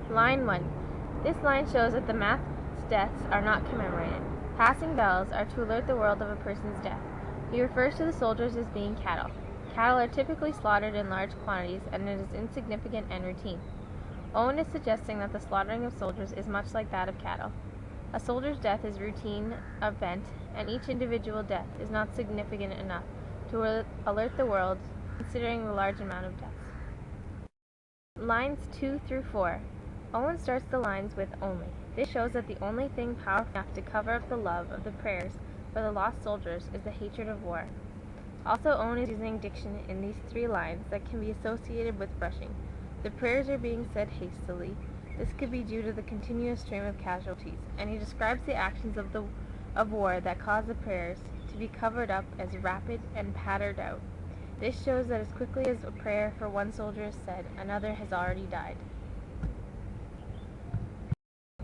Line 1. This line shows that the mass deaths are not commemorated. Passing bells are to alert the world of a person's death. He refers to the soldiers as being cattle. Cattle are typically slaughtered in large quantities, and it is insignificant and routine. Owen is suggesting that the slaughtering of soldiers is much like that of cattle. A soldier's death is a routine event, and each individual death is not significant enough to alert the world, considering the large amount of deaths. Lines 2 through 4. Owen starts the lines with only. This shows that the only thing powerful enough to cover up the love of the prayers for the lost soldiers is the hatred of war. Also, Owen is using diction in these 3 lines that can be associated with rushing. The prayers are being said hastily. This could be due to the continuous stream of casualties, and he describes the actions of war that cause the prayers to be covered up as rapid and pattered out. This shows that as quickly as a prayer for one soldier is said, another has already died.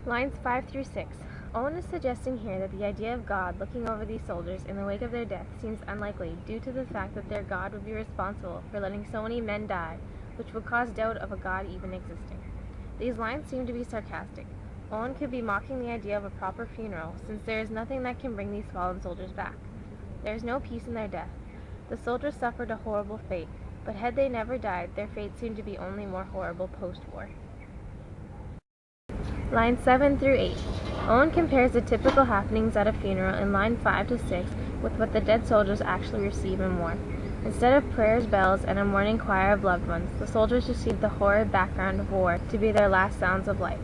Lines 5 through 6. Owen is suggesting here that the idea of God looking over these soldiers in the wake of their death seems unlikely due to the fact that their God would be responsible for letting so many men die, which would cause doubt of a God even existing. These lines seem to be sarcastic. Owen could be mocking the idea of a proper funeral, since there is nothing that can bring these fallen soldiers back. There is no peace in their death. The soldiers suffered a horrible fate, but had they never died, their fate seemed to be only more horrible post-war. Lines 7 through 8. Owen compares the typical happenings at a funeral in line 5 to 6 with what the dead soldiers actually receive in war. Instead of prayers, bells, and a mourning choir of loved ones, the soldiers receive the horrid background of war to be their last sounds of life.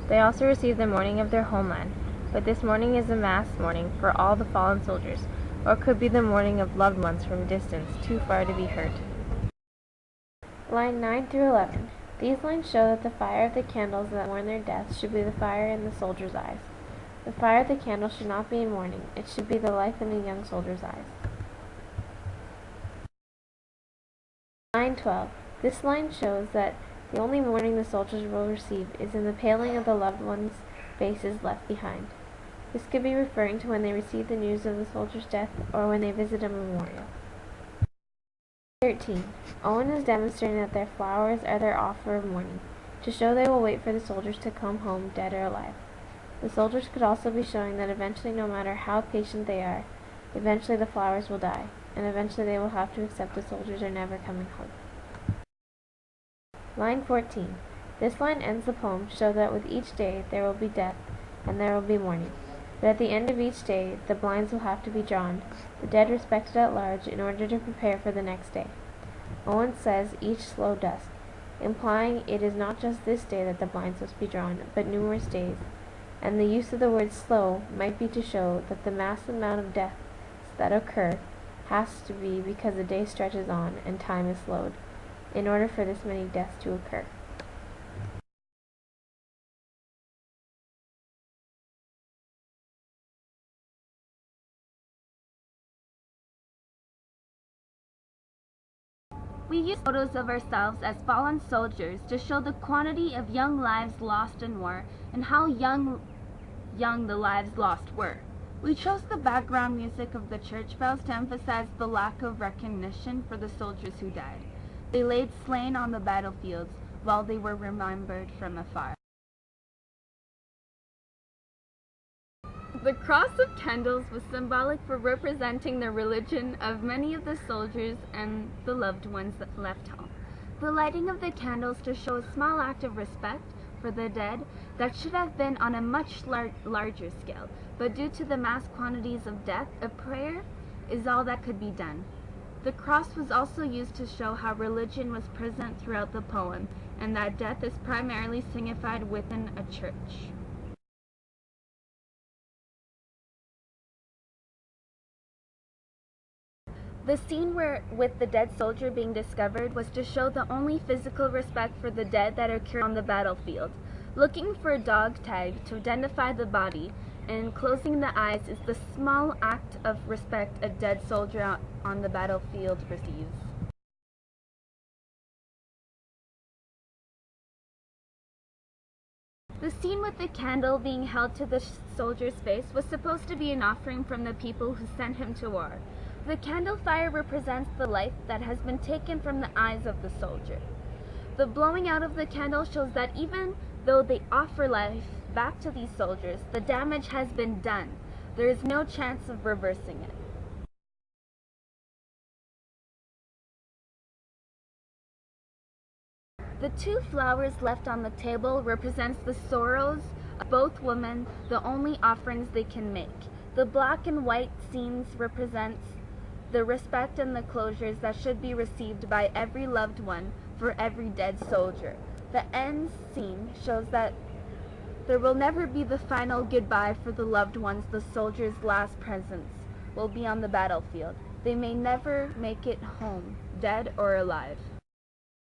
They also receive the mourning of their homeland, but this mourning is a mass mourning for all the fallen soldiers, or could be the mourning of loved ones from a distance too far to be heard. Line 9 through 11. These lines show that the fire of the candles that mourn their deaths should be the fire in the soldier's eyes. The fire of the candle should not be in mourning, it should be the life in the young soldier's eyes. Line 12. This line shows that the only mourning the soldiers will receive is in the paling of the loved ones' faces left behind. This could be referring to when they receive the news of the soldier's death or when they visit a memorial. 13. Owen is demonstrating that their flowers are their offer of mourning, to show they will wait for the soldiers to come home, dead or alive. The soldiers could also be showing that eventually, no matter how patient they are, eventually the flowers will die, and eventually they will have to accept the soldiers are never coming home. Line 14. This line ends the poem to show that with each day there will be death and there will be mourning. But at the end of each day, the blinds will have to be drawn, the dead respected at large, in order to prepare for the next day. Owen says each slow dusk, implying it is not just this day that the blinds must be drawn, but numerous days, and the use of the word slow might be to show that the mass amount of deaths that occur has to be because the day stretches on and time is slowed, in order for this many deaths to occur. We use photos of ourselves as fallen soldiers to show the quantity of young lives lost in war and how young the lives lost were. We chose the background music of the church bells to emphasize the lack of recognition for the soldiers who died. They laid slain on the battlefields while they were remembered from afar. The cross of candles was symbolic for representing the religion of many of the soldiers and the loved ones that left home. The lighting of the candles to show a small act of respect for the dead that should have been on a much larger scale, but due to the mass quantities of death, a prayer is all that could be done. The cross was also used to show how religion was present throughout the poem, and that death is primarily signified within a church. The scene with the dead soldier being discovered was to show the only physical respect for the dead that occurred on the battlefield. Looking for a dog tag to identify the body and closing the eyes is the small act of respect a dead soldier on the battlefield receives. The scene with the candle being held to the soldier's face was supposed to be an offering from the people who sent him to war. The candle fire represents the life that has been taken from the eyes of the soldier. The blowing out of the candle shows that even Though they offer life back to these soldiers, the damage has been done. There is no chance of reversing it. The two flowers left on the table represents the sorrows of both women, the only offerings they can make. The black and white scenes represents the respect and the closures that should be received by every loved one for every dead soldier. The end scene shows that there will never be the final goodbye for the loved ones. The soldiers' last presence will be on the battlefield. They may never make it home, dead or alive.